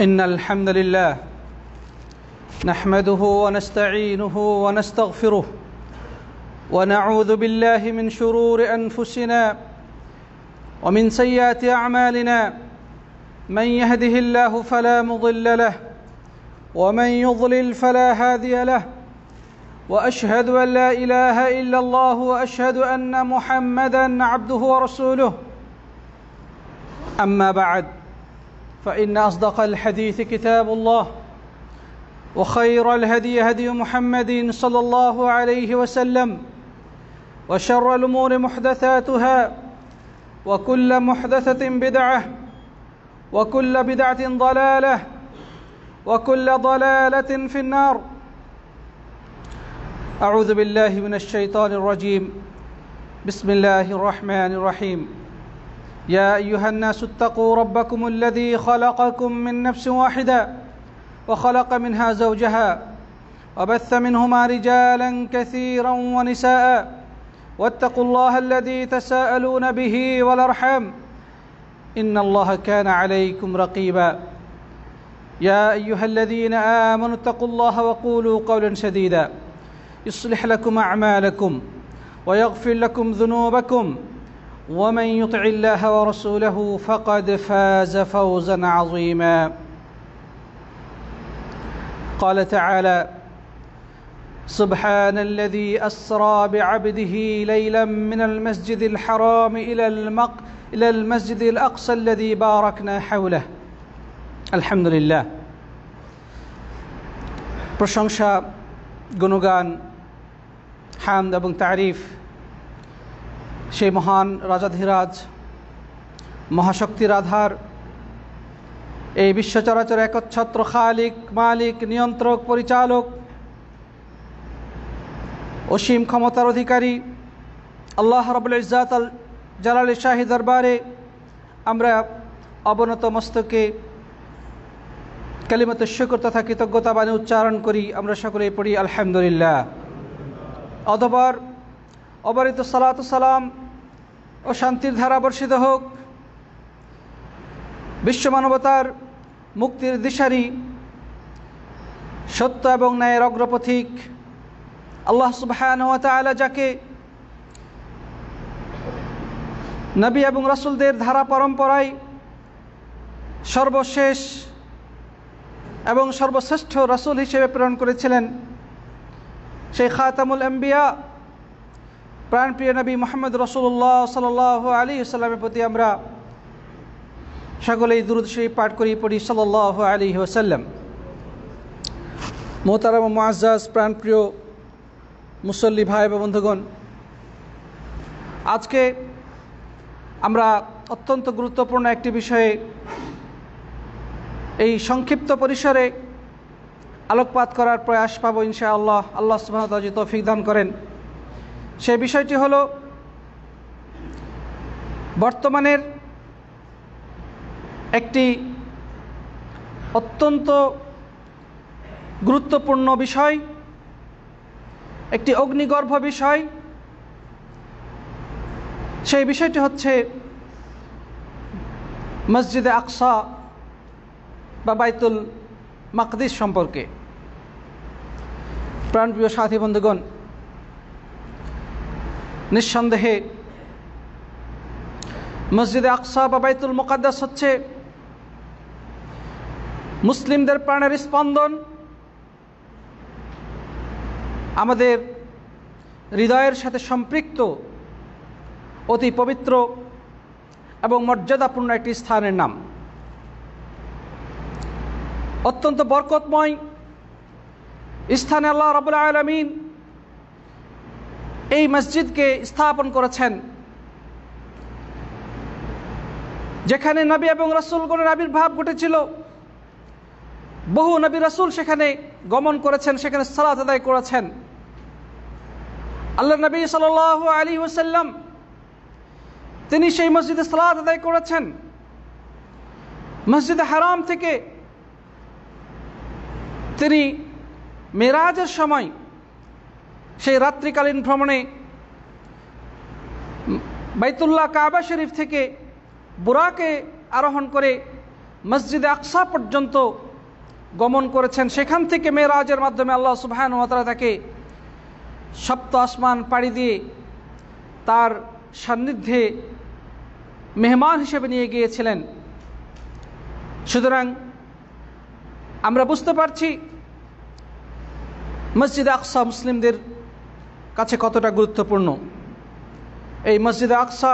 إن الحمد لله نحمده ونستعينه ونستغفره ونعوذ بالله من شرور أنفسنا ومن سيئات أعمالنا من يهده الله فلا مضل له ومن يضلل فلا هادي له وأشهد أن لا إله إلا الله وأشهد أن محمدًا عبده ورسوله أما بعد فإن أصدق الحديث كتاب الله وخير الهدي هدي محمد صلى الله عليه وسلم وشر الأمور محدثاتها وكل محدثة بدعة وكل بدعة ضلالة وكل ضلالة في النار أعوذ بالله من الشيطان الرجيم بسم الله الرحمن الرحيم يا أيها الناس اتقوا ربكم الذي خلقكم من نفس واحدة وخلق منها زوجها وبث منهما رجالا كثيرا ونساء واتقوا الله الذي تساءلون به والأرحام إن الله كان عليكم رقيبا يا أيها الذين آمنوا اتقوا الله وقولوا قولا سديدا يصلح لكم أعمالكم ويغفر لكم ذنوبكم ومن يطع الله ورسوله فقد فاز فوزا عظيما قال تعالى سبحان الذي أسرى بعبده ليلا من المسجد الحرام إلى المسجد الأقصى الذي باركنا حوله الحمد لله প্রশংসা গুণগান হামদ এবং তারিফ সেই মহান রাজাধিরাজ মহাশক্তির আধার এই বিশ্ব চরাচর একচ্ছত্র খালিক মালিক নিয়ন্ত্রক পরিচালক অসীম ক্ষমতার অধিকারী আল্লাহ রাব্বুল ইজ্জাত আল জালালের শাহী দরবারে আমরা অবনত মস্তকে কালিমাতুশ শুকর তথা কৃতজ্ঞতা বাণী উচ্চারণ করি। আমরা সকলেই পড়ি আলহামদুলিল্লাহ। অতঃপর অবারিত সালাত ও সালাম ও শান্তির ধারা বর্ষিত হোক বিশ্ব মানবতার মুক্তির দিশারি সত্য এবং ন্যায়ের অগ্রপথিক আল্লাহ সুবহানাহু ওয়া তাআলা যাকে নবী এবং রাসূলদের ধারা পরম্পরায় সর্বশেষ এবং সর্বশ্রেষ্ঠ রাসূল হিসেবে প্রেরণ করেছিলেন সেই খাতামুল আম্বিয়া প্রাণপ্রিয় নবী মুহাম্মদ রাসূলুল্লাহ সাল্লাল্লাহু আলাইহি ওয়াসাল্লামের প্রতি আমরা সকলেই দুরূদ শরীফ পাঠ করি পড়ি সাল্লাল্লাহু আলাইহি ওয়াসাল্লাম। মোহতারাম ও মুআজ্জাজ প্রাণপ্রিয় মুসল্লি ভাই এবং বন্ধুগণ, আজকে আমরা অত্যন্ত গুরুত্বপূর্ণ একটি বিষয়ে এই সংক্ষিপ্ত পরিসরে আলোকপাত করার প্রয়াস পাবো ইনশাআল্লাহ। আল্লাহ সুবহানাহু ওয়া তাআলা যদি তৌফিক দান করেন। সেই বিষয়টি হলো বর্তমানের একটি অত্যন্ত গুরুত্বপূর্ণ বিষয়, একটি অগ্নিগর্ভ বিষয়। সেই বিষয়টি হচ্ছে মসজিদে আকসা বা বাইতুল মাকদিস সম্পর্কে। প্রাণপ্রিয় সাথী বন্ধুগণ, নিঃসন্দেহে মসজিদে আকসা বা বাইতুল মুকাদ্দাস হচ্ছে মুসলিমদের প্রাণের স্পন্দন, আমাদের হৃদয়ের সাথে সম্পৃক্ত অতি পবিত্র এবং মর্যাদাপূর্ণ একটি স্থানের নাম। অত্যন্ত বরকতময় স্থানে আল্লাহ রাব্বুল আলামিন এই মসজিদকে স্থাপন করেছেন, যেখানে নবী এবং রাসূলগণের আবির্ভাব ঘটেছিল। বহু নবী রাসূল সেখানে গমন করেছেন, সেখানে সালাত আদায় করেছেন। আল্লাহর নবী সাল্লাল্লাহু আলাইহি ওয়াসাল্লাম তিনি সেই মসজিদে সালাত আদায় করেছেন। মসজিদে হারাম থেকে তিনি মেরাজের সময় সেই রাত্রিকালীন ভ্রমণে বাইতুল্লাহ কাবা শরীফ থেকে বুরাকে আরোহণ করে মসজিদে আকসা পর্যন্ত গমন করেছেন। সেখান থেকে মেরাজের মাধ্যমে আল্লাহ সুবহানাহু ওয়া তাআলা তাকে সপ্ত আসমান পাড়ি দিয়ে তার সান্নিধ্যে মেহমান হিসেবে নিয়ে গিয়েছিলেন। সুতরাং আমরা বুঝতে পারছি মসজিদে আকসা মুসলিমদের কাছে কতটা গুরুত্বপূর্ণ। এই মসজিদে আকসা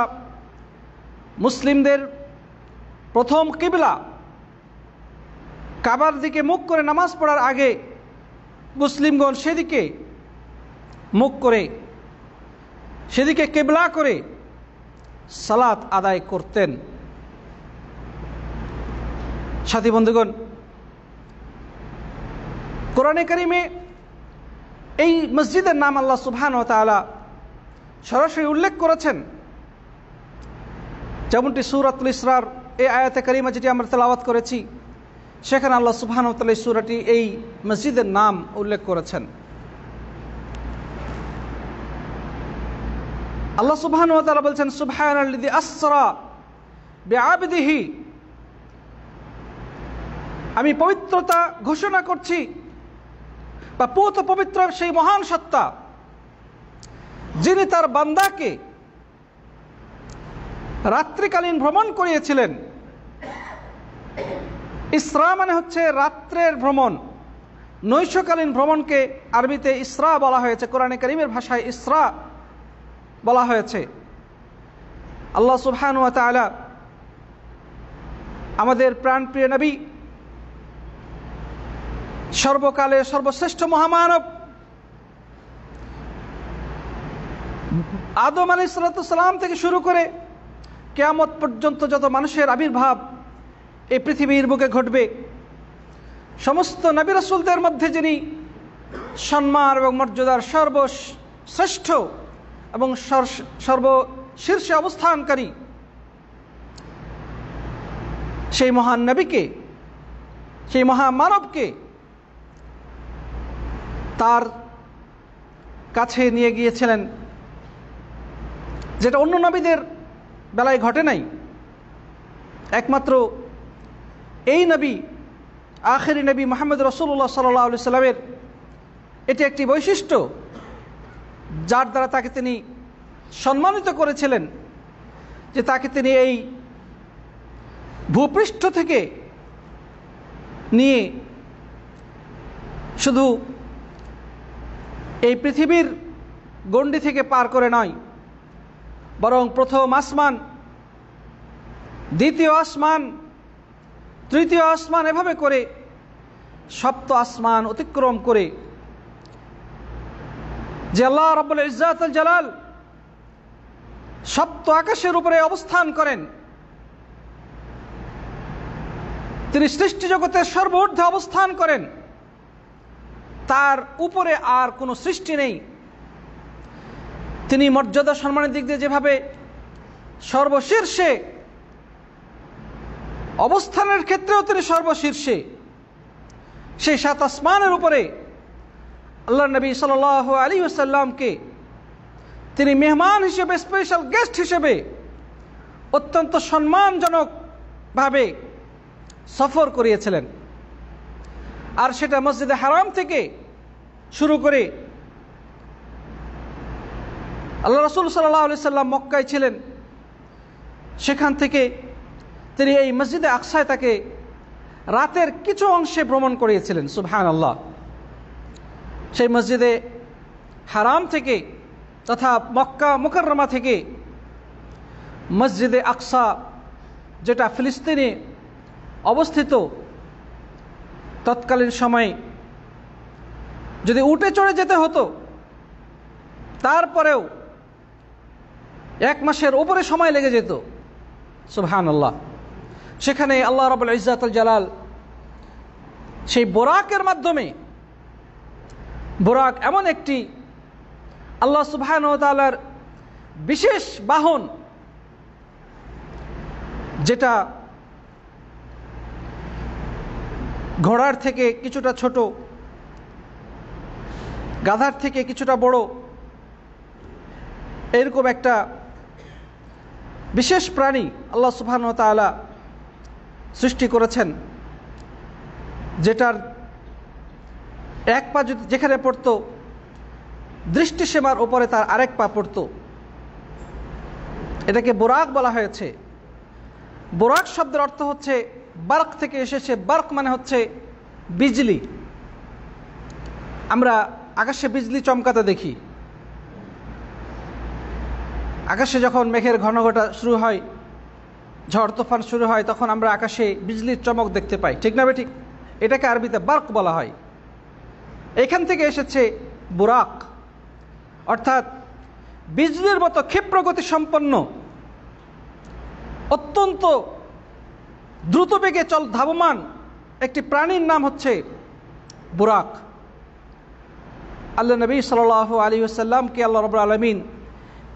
মুসলিমদের প্রথম কিবলা। কাবার দিকে মুখ করে নামাজ পড়ার আগে মুসলিমগণ সেদিকে মুখ করে, সেদিকে কিবলা করে সালাত আদায় করতেন। সাথী বন্ধুগণ, কোরআনে কারিমে এই মসজিদের নাম আল্লাহ সুবহানাহু ওয়া তাআলা সরাসরি উল্লেখ করেছেন। যেমনটি সূরাতুল ইসরার এই আয়াতে কারিমা যেটি আমরা তেলাওয়াত করেছি, সেখানে আল্লাহ সুবহানাহু ওয়া তাআলা এই সূরাটি এই মসজিদের নাম উল্লেখ করেছেন। আল্লাহ সুবহানাহু ওয়া তাআলা বলছেন, সুবহানাল্লাযী আসরা বিআবদিহি, আমি পবিত্রতা ঘোষণা করছি বা পুত পবিত্র সেই মহান সত্তা যিনি তার বান্দাকে রাত্রিকালীন ভ্রমণ করিয়েছিলেন। ইসরা মানে হচ্ছে রাত্রের ভ্রমণ। নৈশকালীন ভ্রমণকে আরবিতে ইসরা বলা হয়েছে, কোরআনে কারীমের ভাষায় ইসরা বলা হয়েছে। আল্লাহ সুবহানাহু ওয়া তাআলা আমাদের প্রাণপ্রিয় নবী, সর্বকালের সর্বশ্রেষ্ঠ মহামানব আদম আলাইহিস সালাম থেকে শুরু করে কিয়ামত পর্যন্ত যত মানুষের আবির্ভাব এই পৃথিবীর বুকে ঘটবে, সমস্ত নবী রাসূলদের মধ্যে যিনি সম্মান এবং মর্যাদার সর্বশ্রেষ্ঠ এবং সর্বশীর্ষে অবস্থানকারী, সেই মহান নবীকে, সেই মহামানবকে তার কাছে নিয়ে গিয়েছিলেন, যেটা অন্য নবীদের বেলায় ঘটে নাই। একমাত্র এই নবী, আখেরি নবী মুহাম্মদ রাসূলুল্লাহ সাল্লাল্লাহু আলাইহি সাল্লামের এটি একটি বৈশিষ্ট্য, যার দ্বারা তাকে তিনি সম্মানিত করেছিলেন, যে তাকে তিনি এই ভূপৃষ্ঠ থেকে নিয়ে শুধু এই পৃথিবীর গণ্ডি থেকে পার করে নয়, বরং প্রথম আসমান, দ্বিতীয় আসমান, তৃতীয় আসমান, এভাবে করে সপ্ত আসমান অতিক্রম করে যে আল্লাহ রাব্বুল ইজ্জাত আল জালাল সপ্ত আকাশের উপরে অবস্থান করেন, তিনি সৃষ্টি জগতের সর্বঊর্ধ্বে অবস্থান করেন, তার উপরে আর কোনো সৃষ্টি নেই। তিনি মর্যাদা সম্মানের দিক দিয়ে যেভাবে সর্বশীর্ষে, অবস্থানের ক্ষেত্রেও তিনি সর্বশীর্ষে, সেই সাত আসমানের উপরে আল্লাহ নবী সাল্লাল্লাহু আলাইহি ওয়াসাল্লামকে তিনি মেহমান হিসেবে, স্পেশাল গেস্ট হিসেবে অত্যন্ত সম্মানজনকভাবে সফর করিয়েছিলেন। আর সেটা মসজিদে হারাম থেকে শুরু করে আল্লাহ রাসূল সাল্লাল্লাহু আলাইহি সাল্লাম মক্কায় ছিলেন, সেখান থেকে তিনি এই মসজিদে আকসায় তাকে রাতের কিছু অংশে ভ্রমণ করিয়েছিলেন। সুবহানাল্লাহ। সেই মসজিদে হারাম থেকে তথা মক্কা মুকাররমা থেকে মসজিদে আকসা, যেটা ফিলিস্তিনে অবস্থিত, তৎকালীন সময়ে যদি উটে চড়ে যেতে হতো, তারপরেও 1 মাসের উপরে সময় লেগে যেত। সুবহানাল্লাহ। সেখানে আল্লাহ রাব্বুল ইজ্জাত আল জালাল সেই বোরাকের মাধ্যমে, বোরাক এমন একটি আল্লাহ সুবহানাহু ওয়া তাআলার বিশেষ বাহন, যেটা ঘোড়ার থেকে কিছুটা ছোট, গাধার থেকে কিছুটা বড়, এরকম একটা বিশেষ প্রাণী আল্লাহ সুবহানাহু ওয়া তাআলা সৃষ্টি করেছেন, যেটার এক পা যেখানে পড়ত দৃষ্টিসীমার উপরে তার আরেক পা পড়ত। এটাকে বুরাক বলা হয়েছে। বুরাক শব্দের অর্থ হচ্ছে বার্ক থেকে এসেছে। বার্ক মানে হচ্ছে বিজলি। আমরা আকাশে বিজলি চমকাতে দেখি। আকাশে যখন মেঘের ঘনঘটা শুরু হয়, ঝড় তুফান শুরু হয়, তখন আমরা আকাশে বিজলির চমক দেখতে পাই, ঠিক না ঠিক? এটাকে আরবিতে বার্ক বলা হয়। এখান থেকে এসেছে বুরাক, অর্থাৎ বিজলির মতো ক্ষিপ্র গতি সম্পন্ন অত্যন্ত দ্রুত বেগে ধাবমান একটি প্রাণীর নাম হচ্ছে বুরাক। আল্লাহ নবী সাল্লাল্লাহু আলাইহি ওয়াসাল্লামকে আল্লাহ রাব্বুল আলামিন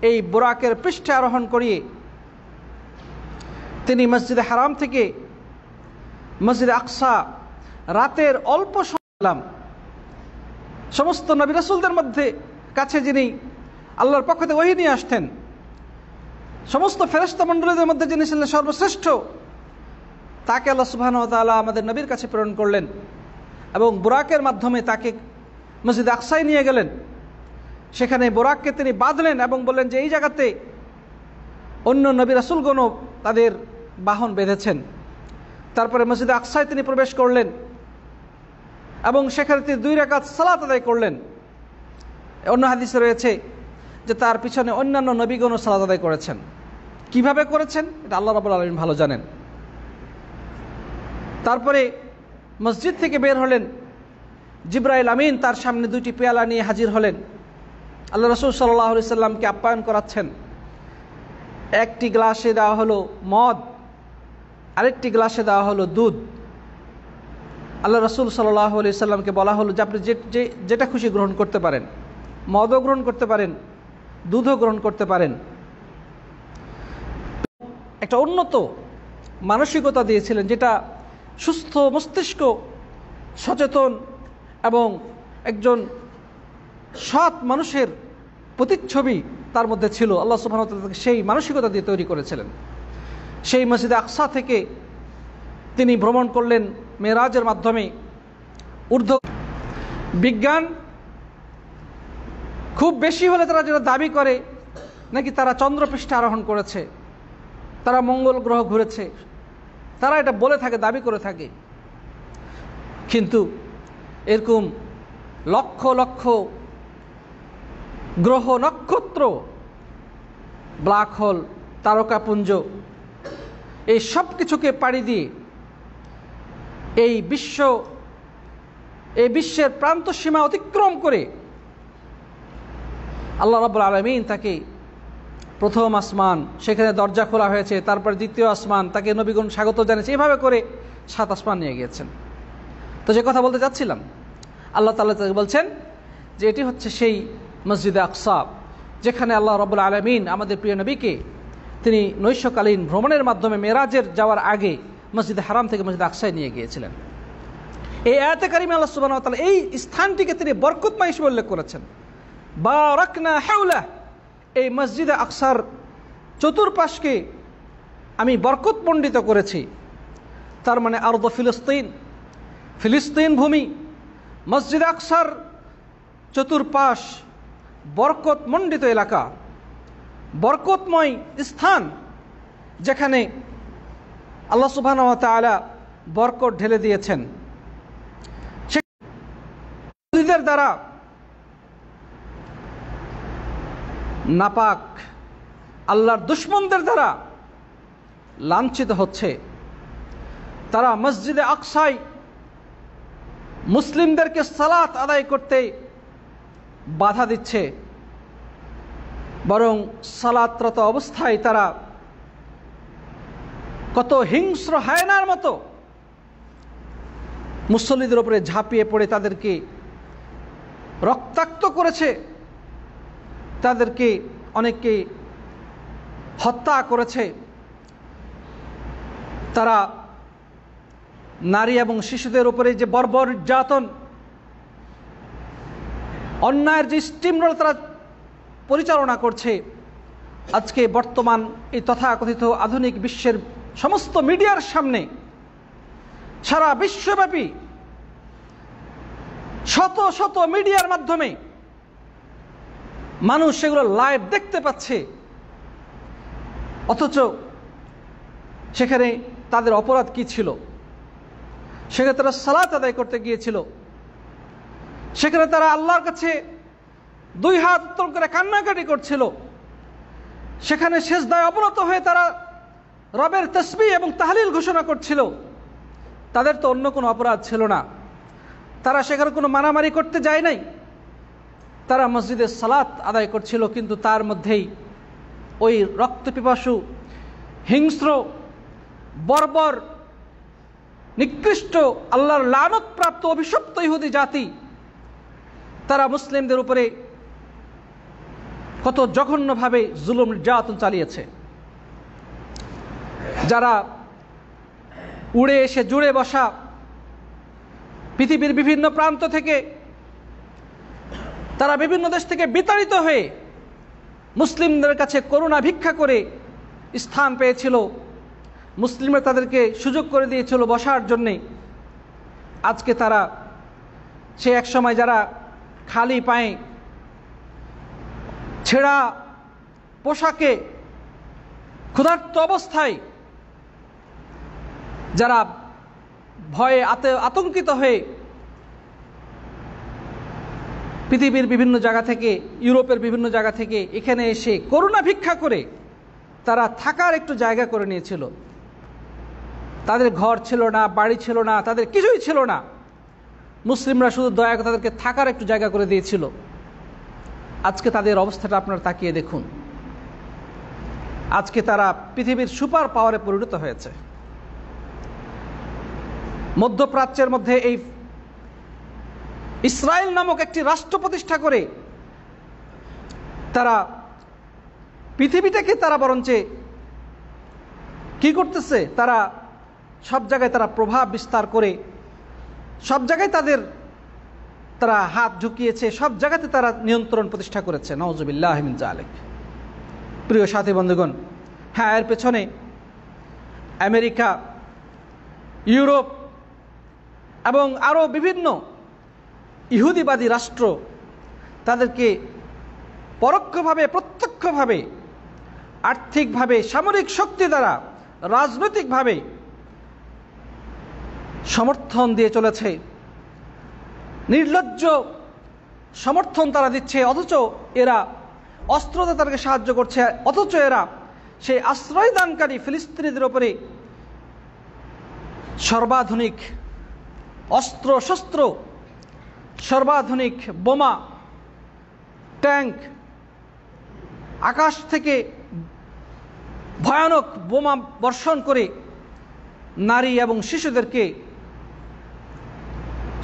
এই বুরাকের পৃষ্ঠে আরোহণ করিয়ে তিনি মসজিদে হারাম থেকে মসজিদে আকসা রাতের অল্প সময়, সমস্ত নবী রাসূলদের মধ্যে কাছে যিনি আল্লাহর পক্ষ থেকে ওহী নিয়ে আসতেন, সমস্ত ফেরেশতা মণ্ডলীদের মধ্যে যিনি ছিলেন সর্বশ্রেষ্ঠ, তাকে আল্লাহ সুবহানাহু ওয়া তাআলা আমাদের নবীর কাছে প্রেরণ করলেন এবং বুরাকের মাধ্যমে তাকে মসজিদে আকসায় নিয়ে গেলেন। সেখানে বুরাককে তিনি বাঁধলেন এবং বললেন যে এই জায়গাতে অন্য নবী রাসূলগণও তাদের বাহন বেঁধেছেন। তারপরে মসজিদে আকসায় তিনি প্রবেশ করলেন এবং সেখানে তিনি 2 রাকাত সালাত আদায় করলেন। অন্য হাদিসে রয়েছে যে তার পিছনে অন্যান্য নবীগণও সালাত আদায় করেছেন। কিভাবে করেছেন এটা আল্লাহ রাব্বুল আলামিন ভালো জানেন। তারপরে মসজিদ থেকে বের হলেন। জিবরাইল আমিন তার সামনে 2টি পেয়ালা নিয়ে হাজির হলেন। আল্লাহ রাসূল সাল্লাল্লাহু আলাইহি সাল্লামকে আপ্যায়ন করাচ্ছেন। একটি গ্লাসে দেওয়া হলো মদ, আরেকটি গ্লাসে দেওয়া হলো দুধ। আল্লাহ রাসূল সাল্লাল্লাহু আলাইহি সাল্লামকে বলা হলো যে আপনি যেটা খুশি গ্রহণ করতে পারেন, মদও গ্রহণ করতে পারেন, দুধও গ্রহণ করতে পারেন। একটা উন্নত মানসিকতা দিয়েছিলেন, যেটা সুস্থ মস্তিষ্ক, সচেতন এবং একজন সৎ মানুষের প্রতিচ্ছবি তার মধ্যে ছিল। আল্লাহ সুবহানাহু ওয়া তাআলা সেই মানসিকতা দিয়ে তৈরি করেছিলেন। সেই মসজিদে আকসা থেকে তিনি ভ্রমণ করলেন মেরাজের মাধ্যমে। বিজ্ঞান খুব বেশি হলে তারা যেটা দাবি করে নাকি তারা চন্দ্রপৃষ্ঠে আরোহণ করেছে, তারা মঙ্গল গ্রহ ঘুরেছে, তারা এটা বলে থাকে, দাবি করে থাকে। কিন্তু এরকম লক্ষ লক্ষ গ্রহ, নক্ষত্র, ব্ল্যাক হোল, তারকাপুঞ্জ, এই সব কিছুকে পাড়ি দিয়ে এই বিশ্বের প্রান্ত সীমা অতিক্রম করে আল্লাহ রাব্বুল আলামিন তাকে প্রথম আসমান, সেখানে দরজা খোলা হয়েছে, তারপর দ্বিতীয় আসমান, তাকে নবীগণ স্বাগত জানিয়েছে, এভাবে করে 7 আসমান নিয়ে গিয়েছেন। তো যে কথা বলতে চাচ্ছিলাম, আল্লাহ তাআলা তাকে বলছেন যে এটি হচ্ছে সেই মসজিদে আকসা যেখানে আল্লাহ রাব্বুল আলামিন আমাদের প্রিয় নবীকে তিনি নৈশকালীন ভ্রমণের মাধ্যমে মেরাজের যাওয়ার আগে মসজিদে হারাম থেকে মসজিদে আকসায় নিয়ে গিয়েছিলেন। এই আয়াতে কারিমে আল্লাহ সুবহানাহু ওয়া তাআলা এই স্থানটিকে তিনি বরকতময় হিসেবে উল্লেখ করেছেন। বারাকনা হাওলা, এই মসজিদে আকসার চতুর্পাশকে আমি বরকতমণ্ডিত করেছি। তার মানে আরদ ফিলিস্তিন ভূমি, মসজিদে আকসার চতুর্পাশ বরকতমণ্ডিত এলাকা, বরকতময় স্থান, যেখানে আল্লাহ সুবহানাহু ওয়া তাআলা বরকত ঢেলে দিয়েছেন। মসজিদের দ্বারা নাপাক আল্লাহর দুশমনদের দ্বারা লাঞ্ছিত হচ্ছে। তারা মসজিদে আকসায় মুসলিমদেরকে সালাত আদায় করতে বাধা দিচ্ছে, বরং সালাতরত অবস্থায় তারা কত হিংস্র হায়নার মতো মুসল্লিদের উপরে ঝাঁপিয়ে পড়ে তাদেরকে রক্তাক্ত করেছে, তাদেরকে অনেককে হত্যা করেছে। তারা নারী এবং শিশুদের উপরে যে বর্বর নির্যাতন, অন্যায়ের যে স্টিমরোল তারা পরিচালনা করছে, আজকে বর্তমান এই তথাকথিত আধুনিক বিশ্বের সমস্ত মিডিয়ার সামনে সারা বিশ্বব্যাপী শত শত মিডিয়ার মাধ্যমে মানুষ সেগুলো লাইভ দেখতে পাচ্ছে, অথচ সেখানে তাদের অপরাধ কি ছিল? সেখানে তারা সালাত আদায় করতে গিয়েছিল, সেখানে তারা আল্লাহর কাছে দুই হাত উত্তোলন করে কান্নাকাটি করছিল, সেখানে সিজদায় অবনত হয়ে তারা রবের তাসবিহ এবং তাহলিল ঘোষণা করছিল। তাদের তো অন্য কোনো অপরাধ ছিল না, তারা সেখানে কোনো মারামারি করতে যায় নাই, তারা মসজিদে সালাত আদায় করছিল। কিন্তু তার মধ্যেই ওই রক্তপিপাসু, হিংস্র, বর্বর, নিকৃষ্ট, আল্লাহর লানতপ্রাপ্ত অভিশপ্ত ইহুদি জাতি তারা মুসলিমদের উপরে কত জঘন্যভাবে জুলুম নির্যাতন চালিয়েছে। যারা উড়ে এসে জুড়ে বসা পৃথিবীর বিভিন্ন প্রান্ত থেকে, তারা বিভিন্ন দেশ থেকে বিতাড়িত হয়ে মুসলিমদের কাছে করুণা ভিক্ষা করে স্থান পেয়েছিল, মুসলিমরা তাদেরকে সুযোগ করে দিয়েছিল বসার জন্যে। আজকে তারা সে এক সময় যারা খালি পায়ে, ছেঁড়া পোশাকে, ক্ষুধার্ত অবস্থায়, যারা ভয়ে আতঙ্কিত হয়ে পৃথিবীর বিভিন্ন জায়গা থেকে, ইউরোপের বিভিন্ন জায়গা থেকে এখানে এসে করুণা ভিক্ষা করে তারা থাকার একটু জায়গা করে নিয়েছিল। তাদের ঘর ছিল না, বাড়ি ছিল না, তাদের কিছুই ছিল না, মুসলিমরা শুধু দয়া করে তাদেরকে থাকার একটু জায়গা করে দিয়েছিল। আজকে তাদের অবস্থাটা আপনারা তাকিয়ে দেখুন। আজকে তারা পৃথিবীর সুপার পাওয়ারে পরিণত হয়েছে। মধ্যপ্রাচ্যের মধ্যে এই ইসরায়েল নামক একটি রাষ্ট্র প্রতিষ্ঠা করে তারা পৃথিবীটাকে তারা বরঞ্চ কি করতেছে, তারা সব জায়গায় তারা প্রভাব বিস্তার করে, সব জায়গায় তারা হাত ঝুঁকিয়েছে, সব জায়গাতে তারা নিয়ন্ত্রণ প্রতিষ্ঠা করেছে। নাউজুবিল্লাহি মিন যালিক। প্রিয় সাথী বন্ধুগণ, হ্যাঁ, এর পেছনে আমেরিকা, ইউরোপ এবং আরও বিভিন্ন ইহুদিবাদী রাষ্ট্র তাদেরকে পরোক্ষভাবে প্রত্যক্ষভাবে আর্থিকভাবে, সামরিক শক্তি দ্বারা, রাজনৈতিকভাবে সমর্থন দিয়ে চলেছে। নির্লজ্জ সমর্থন তারা দিচ্ছে, অথচ এরা অস্ত্রতে তাদেরকে সাহায্য করছে, অথচ এরা সেই আশ্রয়দানকারী ফিলিস্তিনিদের উপরে সর্বাধুনিক অস্ত্র শস্ত্র, সর্বাধুনিক বোমা, ট্যাঙ্ক, আকাশ থেকে ভয়ানক বোমা বর্ষণ করে নারী এবং শিশুদেরকে,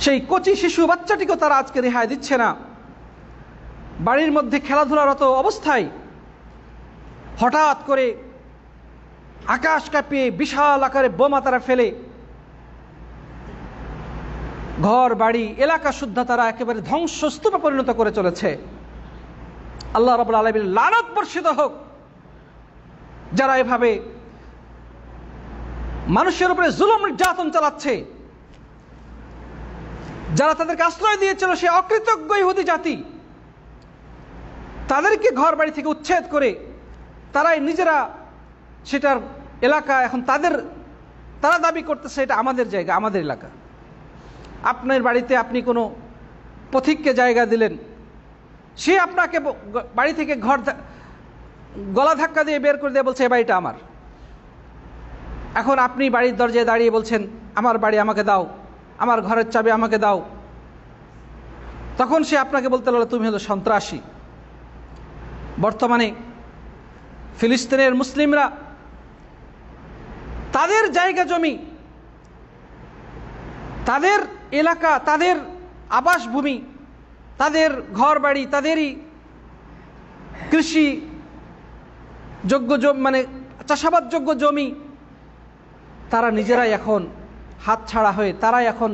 সেই কচি শিশু বাচ্চাটিকেও তারা আজকে রেহাই দিচ্ছে না। বাড়ির মধ্যে খেলাধুলারত অবস্থায় হঠাৎ করে আকাশ কাঁপিয়ে বিশাল আকারে বোমা তারা ফেলে ঘর বাড়ি এলাকা শুদ্ধ তারা একেবারে ধ্বংসস্তূপে পরিণত করে চলেছে। আল্লাহ রাব্বুল আলামিনের লানত বর্ষিত হোক যারা এভাবে মানুষের উপরে জুলুম নির্যাতন চালাচ্ছে, যারা তাদেরকে আশ্রয় দিয়েছিল সে অকৃতজ্ঞ ইহুদি জাতি, তাদেরকে ঘর বাড়ি থেকে উচ্ছেদ করে তারাই নিজেরা সেটার এলাকা এখন তারা দাবি করতেছে এটা আমাদের জায়গা, আমাদের এলাকা। আপনার বাড়িতে আপনি কোনো পথিককে জায়গা দিলেন, সে আপনাকে বাড়ি থেকে গলা ধাক্কা দিয়ে বের করে দিয়ে বলছে এ বাড়িটা আমার। এখন আপনি বাড়ির দরজায় দাঁড়িয়ে বলছেন আমার বাড়ি আমাকে দাও, আমার ঘরের চাবি আমাকে দাও। তখন সে আপনাকে বলতে লাগলো তুমি হলো সন্ত্রাসী। বর্তমানে ফিলিস্তিনের মুসলিমরা তাদের জায়গা জমি, তাদের এলাকা, তাদের আবাসভূমি, তাদের ঘর বাড়ি, তাদেরই কৃষি যোগ্য মানে চাষাবাদযোগ্য জমি তারা নিজেরাই এখন হাতছাড়া হয়ে তারাই এখন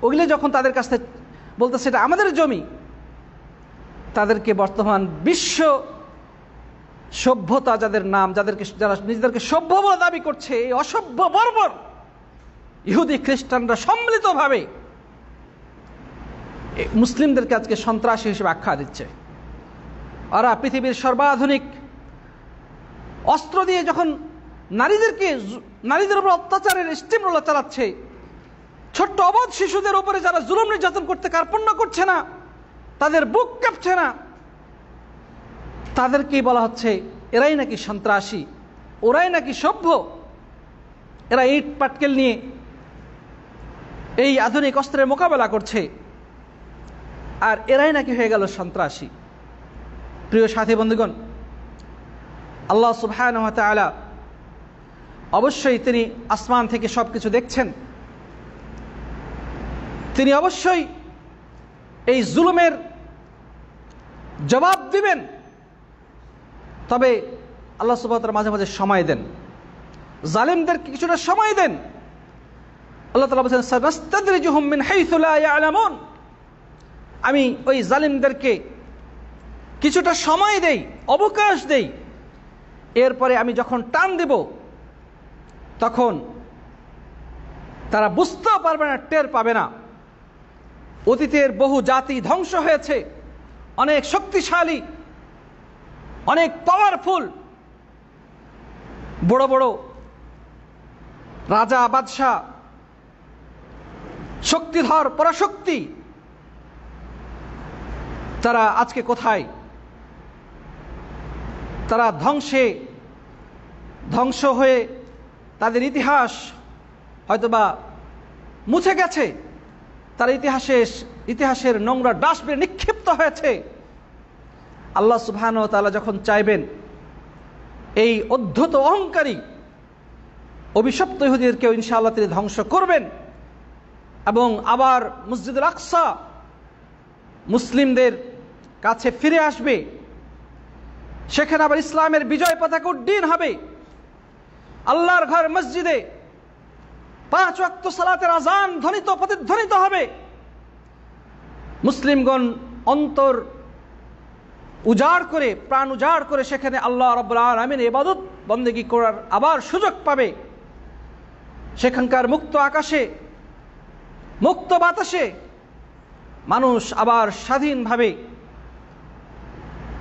ওগুলো যখন তাদের কাছে বলতেছে এটা আমাদের জমি, তাদেরকে বর্তমান বিশ্ব সভ্যতা যাদের নাম, যারা নিজেদেরকে সভ্য বলে দাবি করছে, এই অসভ্য বর্বর ইহুদি খ্রিস্টানরা সম্মিলিতভাবে মুসলিমদেরকে আজকে সন্ত্রাসী হিসেবে আখ্যা দিচ্ছে। ওরা পৃথিবীর সর্বাধুনিক অস্ত্র দিয়ে যখন নারীদের উপর অত্যাচারের স্টিমরোলার চালাচ্ছে, ছোট্ট অবধ শিশুদের উপরে যারা জুলুম নির্যাতন করতে কার্পণ্য করছে না, তাদের বুক কাঁপছে না, তাদেরকেই বলা হচ্ছে এরাই নাকি সন্ত্রাসী, ওরাই নাকি সভ্য, এরা ইট পাটকেল নিয়ে এই আধুনিক অস্ত্রের মোকাবেলা করছে, আর এরাই নাকি হয়ে গেল সন্ত্রাসী। প্রিয় সাথী বন্ধুগণ, আল্লাহ সুবহানাহু ওয়া তাআলা অবশ্যই তিনি আসমান থেকে সবকিছু দেখছেন। তিনি অবশ্যই এই জুলুমের জবাব দিবেন। তবে আল্লাহ সুবহানাহু ওয়া তাআলা মাঝে মাঝে সময় দেন, জালিমদেরকে কিছুটা সময় দেন। আল্লাহ তাআলা বলেন সানাস্তাদরিজুহুম মিন হাইসু লা ইয়ালামুন, আমি ওই জালিমদেরকে কিছুটা সময় দেই, অবকাশ দেই, এরপরে আমি যখন টান দেব তখন তারা বুঝতেও পারবে না, টের পাবে না। অতীতের বহু জাতি ধ্বংস হয়েছে, অনেক শক্তিশালী, অনেক পাওয়ারফুল বড় বড় রাজা বাদশাহ, শক্তিধর পরাশক্তি, তারা আজকে কোথায়? তারা ধ্বংস হয়ে তাদের ইতিহাস হয়তোবা মুছে গেছে, তার ইতিহাসের নোংরা ডাস্টবিনে নিক্ষিপ্ত হয়েছে। আল্লাহ সুবহানাহু ওয়া তাআলা যখন চাইবেন এই অদ্ভুত অহংকারী অভিশপ্ত ইহুদিদেরকেও ইনশাআল্লাহ তিনি ধ্বংস করবেন এবং আবার মসজিদুল আকসা মুসলিমদের কাছে ফিরে আসবে। সেখানে আবার ইসলামের বিজয় পতাকা উড্ডীন হবে। আল্লাহর ঘর মসজিদে 5 ওয়াক্ত সালাতের আযান প্রতিধ্বনিত হবে। মুসলিমগণ অন্তর উজাড় করে, প্রাণ উজাড় করে সেখানে আল্লাহ রাব্বুল আলামিনের ইবাদত বন্দেগী করার আবার সুযোগ পাবে। সেখানকার মুক্ত আকাশে, মুক্ত বাতাসে মানুষ আবার স্বাধীনভাবে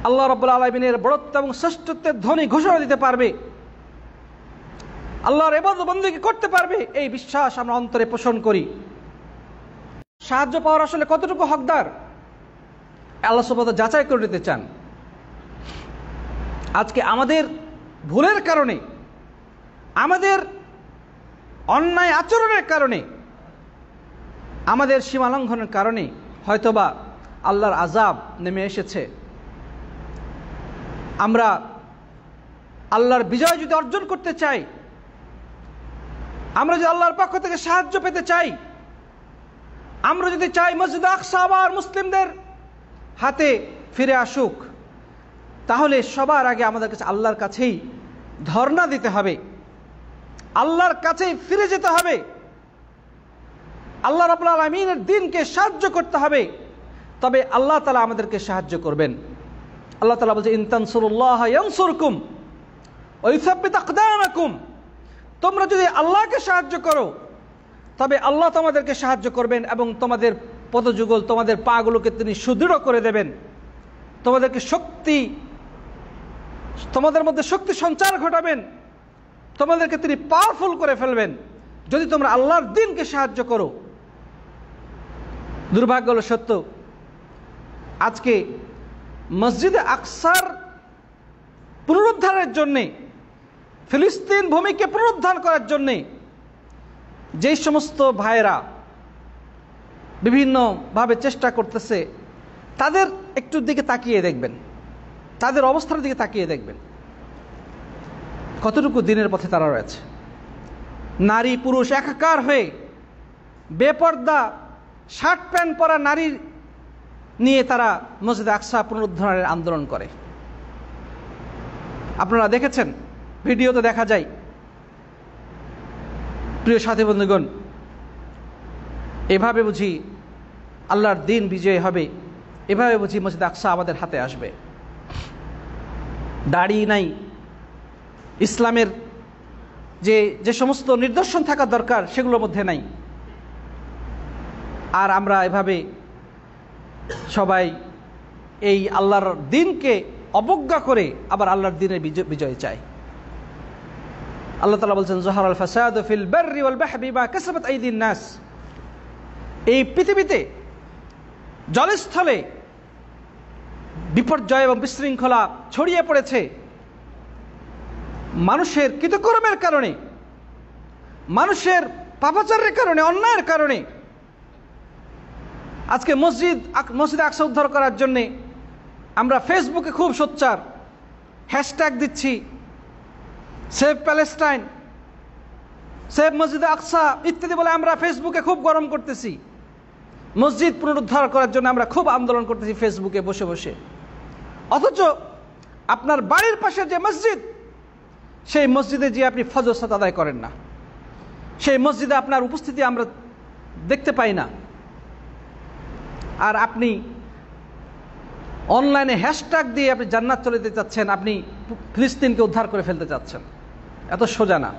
আল্লাহ রাব্বুল আলামিনের বড়ত্ব এবং শ্রেষ্ঠত্বের ধ্বনি ঘোষণা দিতে পারবে, আল্লাহর ইবাদত বন্দেগী করতে পারবে। এই বিশ্বাস আমরা অন্তরে পোষণ করি। সাহায্য পাওয়ার আসলে কতটুকু হকদার আল্লাহ সুবহানাহু ওয়া তাআলা যাচাই করে নিতে চান। আজকে আমাদের ভুলের কারণে, আমাদের অন্যায় আচরণের কারণে, আমাদের সীমা লঙ্ঘনের কারণে হয়তোবা আল্লাহর আযাব নেমে এসেছে। আমরা আল্লাহর বিজয় যদি অর্জন করতে চাই, আমরা যদি আল্লাহর পক্ষ থেকে সাহায্য পেতে চাই, আমরা যদি চাই মসজিদ আকসা আবার মুসলিমদের হাতে ফিরে আসুক, তাহলে সবার আগে আমাদের কাছে আল্লাহর কাছেই ধর্ণা দিতে হবে, আল্লাহর কাছেই ফিরে যেতে হবে, আল্লাহ রাব্বুল আলামিনের দ্বীনকে সাহায্য করতে হবে। তবে আল্লাহ তাআলা আমাদেরকে সাহায্য করবেন। আল্লাহ তাআলা বলছে ইন তানসুরুল্লাহ ইয়ানসুরকুম ওয়া ইউসাব্বিত আকদামাকুম, তোমরা যদি আল্লাহকে সাহায্য করো তবে আল্লাহ তোমাদেরকে সাহায্য করবেন এবং তোমাদের পদযুগল, তোমাদের পাগুলোকে তিনি সুদৃঢ় করে দেবেন, তোমাদের মধ্যে শক্তি সঞ্চার ঘটাবেন, তোমাদেরকে তিনি পাওয়ারফুল করে ফেলবেন যদি তোমরা আল্লাহর দ্বীনকে সাহায্য করো। দুর্ভাগ্য হলো সত্য, আজকে মসজিদে আকসার পুনরুদ্ধারের জন্যে, ফিলিস্তিন ভূমিকে পুনরুদ্ধার করার জন্যে যেই সমস্ত ভাইয়েরা বিভিন্নভাবে চেষ্টা করতেছে, তাদের একটু দিকে তাকিয়ে দেখবেন, তাদের অবস্থার দিকে তাকিয়ে দেখবেন কতটুকু দিনের পথে তারা রয়েছে। নারী পুরুষ একাকার হয়ে বেপর্দা শার্ট প্যান্ট পরা নারী নিয়ে তারা মসজিদে আকসা পুনরুদ্ধারের আন্দোলন করে। আপনারা দেখেছেন, ভিডিওতে দেখা যায়। প্রিয় সাথী বন্ধুগণ, এভাবে বুঝি আল্লাহর দ্বীন বিজয় হবে, এভাবে বুঝি মসজিদ আকসা আমাদের হাতে আসবে। দাড়ি নাই, ইসলামের যে সমস্ত নিদর্শন থাকা দরকার সেগুলোর মধ্যে নাই। আর আমরা এভাবে সবাই এই আল্লাহর দিনকে অবজ্ঞা করে আবার আল্লাহর দিনের বিজয় চায়। আল্লাহ তাআলা বলছেন, যাহারাল ফাসাদু ফিল বাররি ওয়াল বাহরি বিমা কাসাবাত আইদিন নাস। এই পৃথিবীতে জলস্থলে বিপর্যয় এবং বিশৃঙ্খলা ছড়িয়ে পড়েছে মানুষের কৃতকর্মের কারণে, মানুষের পাপাচারের কারণে, অন্যায়ের কারণে। আজকে মসজিদে আকসা উদ্ধার করার জন্যে আমরা ফেসবুকে খুব সোচ্চার, হ্যাশট্যাগ দিচ্ছি, সেভ প্যালেস্টাইন, সেভ মসজিদে আকসা ইত্যাদি বলে আমরা ফেসবুকে খুব গরম করতেছি। মসজিদ পুনরুদ্ধার করার জন্য আমরা খুব আন্দোলন করতেছি ফেসবুকে বসে বসে। অথচ আপনার বাড়ির পাশে যে মসজিদ, সেই মসজিদে যে আপনি ফজর সালাত আদায় করেন না, সেই মসজিদে আপনার উপস্থিতি আমরা দেখতে পাই না। আর আপনি অনলাইনে হ্যাশট্যাগ দিয়ে আপনি জান্নাত চলে যেতে চাচ্ছেন, আপনি ফিলিস্তিনকে উদ্ধার করে ফেলতে চাচ্ছেন। এত সোজা না।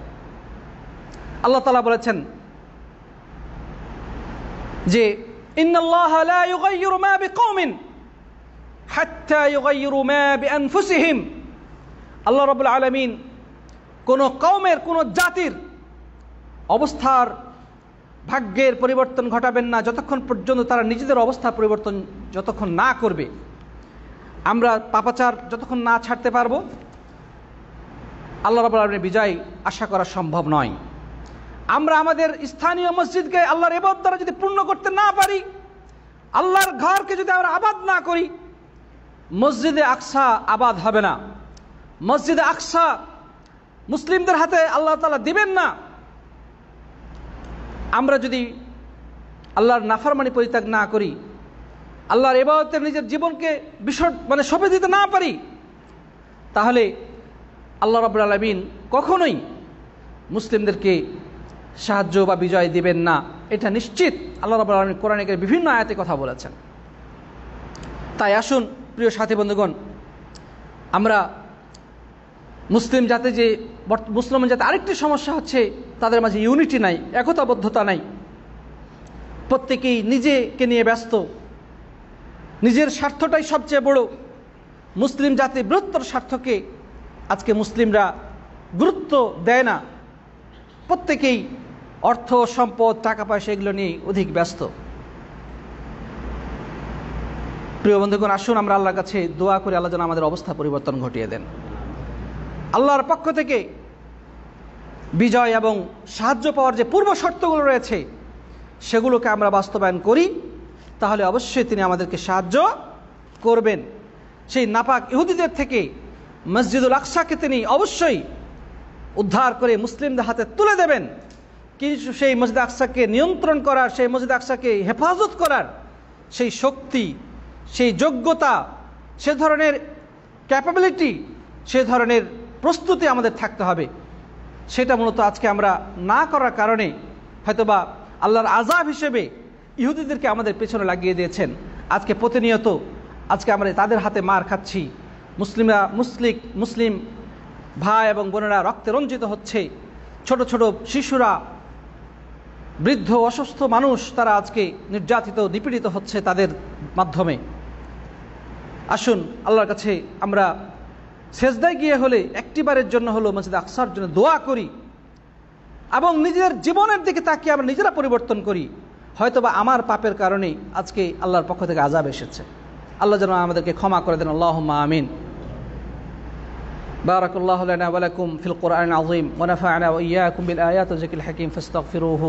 আল্লাহ তাআলা বলেছেন যে ইন্নাল্লাহা লা ইউগাইয়িরু মা বিকওমিন হাত্তা ইউগাইয়িরু মা বিআনফুসিহিম। আল্লাহ রাব্বুল আলামিন কোন কওমের, কোন জাতির অবস্থার, ভাগ্যের পরিবর্তন ঘটাবেন না যতক্ষণ পর্যন্ত তারা নিজেদের অবস্থা পরিবর্তন যতক্ষণ না করবে। আমরা পাপাচার যতক্ষণ না ছাড়তে পারবো, আল্লাহ রাব্বুল আলামিনের বিজয় আশা করা সম্ভব নয়। আমরা আমাদের স্থানীয় মসজিদকে আল্লাহর ইবাদত দ্বারা যদি পূর্ণ করতে না পারি, আল্লাহর ঘরকে যদি আমরা আবাদ না করি, মসজিদে আকসা আবাদ হবে না। মসজিদে আকসা মুসলিমদের হাতে আল্লাহ তাআলা দিবেন না। আমরা যদি আল্লাহর নাফরমানি পরিত্যাগ না করি, আল্লাহর ইবাদতে নিজের জীবনকে সঁপে দিতে না পারি, তাহলে আল্লাহ রাব্বুল আলামিন কখনোই মুসলিমদেরকে সাহায্য বা বিজয় দিবেন না, এটা নিশ্চিত। আল্লাহ রাব্বুল আলামিন কোরআনে বিভিন্ন আয়াতে কথা বলেছেন। তাই আসুন প্রিয় সাথী বন্ধুগণ, আমরা মুসলিম জাতি মুসলমান জাতি আরেকটি সমস্যা হচ্ছে তাদের মাঝে ইউনিটি নাই, একতাবদ্ধতা নাই। প্রত্যেকেই নিজেকে নিয়ে ব্যস্ত, নিজের স্বার্থটাই সবচেয়ে বড়। মুসলিম জাতির বৃহত্তর স্বার্থকে আজকে মুসলিমরা গুরুত্ব দেয় না। প্রত্যেকেই অর্থ, সম্পদ, টাকা পয়সা এগুলো নিয়ে অধিক ব্যস্ত। প্রিয় বন্ধুগণ, আসুন আমরা আল্লাহর কাছে দোয়া করে আল্লাহ যেন আমাদের অবস্থা পরিবর্তন ঘটিয়ে দেন। আল্লাহর পক্ষ থেকে বিজয় এবং সাহায্য পাওয়ার যে পূর্ব শর্তগুলো রয়েছে সেগুলোকে আমরা বাস্তবায়ন করি, তাহলে অবশ্যই তিনি আমাদেরকে সাহায্য করবেন। সেই নাপাক ইহুদিদের থেকে মসজিদুল আকসাকে তিনি অবশ্যই উদ্ধার করে মুসলিমদের হাতে তুলে দেবেন। কিন্তু সেই মসজিদ আকসাকে নিয়ন্ত্রণ করার, সেই মসজিদ আকসাকে হেফাজত করার সেই শক্তি, সেই যোগ্যতা, সে ধরনের ক্যাপাবিলিটি, সে ধরনের প্রস্তুতি আমাদের থাকতে হবে। সেটা মূলত আজকে আমরা না করার কারণে হয়তোবা আল্লাহর আযাব হিসেবে ইহুদিদেরকে আমাদের পেছনে লাগিয়ে দিয়েছেন। আজকে প্রতিনিয়ত আমরা তাদের হাতে মার খাচ্ছি। মুসলিম ভাই এবং বোনেরা রক্তে রঞ্জিত হচ্ছে। ছোট ছোট শিশুরা, বৃদ্ধ, অসুস্থ মানুষ, তারা আজকে নির্যাতিত, নিপীড়িত হচ্ছে তাদের মাধ্যমে। আসুন আল্লাহর কাছে আমরা সেজদায় গিয়ে হলে একটিবারের জন্য হলো মসজিদ আকসার জন্য দোয়া করি এবং নিজের জীবনের দিকে তাকিয়ে আমরা নিজেরা পরিবর্তন করি। হয়তোবা আমার পাপের কারণে আজকে আল্লাহর পক্ষ থেকে আযাব এসেছে। আল্লাহ যেন আমাদেরকে ক্ষমা করে দেন। আল্লাহুম্মা আমিন। বারাকাল্লাহু লানা ওয়া লাকুম ফিল কুরআনিল আযীম ওয়া নাফা'না ওয়া ইয়্যাকুম বিল আয়াতি ওয়া যিকরিল হাকীম ফাস্তাগফিরুহু।